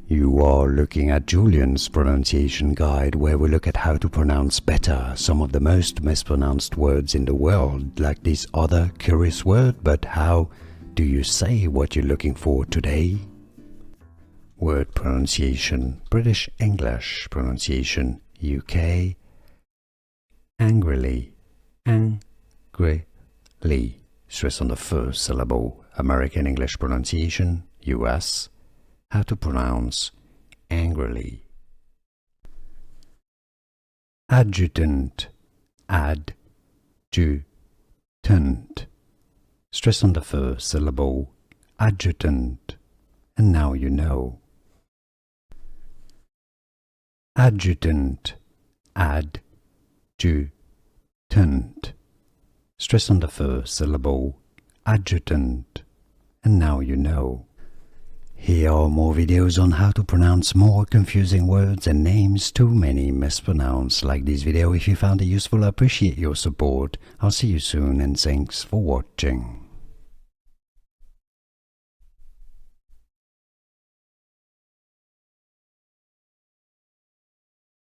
You are looking at Julian's pronunciation guide, where we look at how to pronounce better some of the most mispronounced words in the world, like this other curious word. But how do you say what you're looking for today? Word pronunciation: British English pronunciation, UK. Angrily, angrily. Stress on the first syllable. American English pronunciation, US. How to pronounce angrily. Adjutant, adjutant. Stress on the first syllable. Adjutant. And now you know. Adjutant, adjutant. Stress on the first syllable. Adjutant. And now you know. Here are more videos on how to pronounce more confusing words and names too many mispronounced. Like this video if you found it useful. I appreciate your support. I'll see you soon and thanks for watching.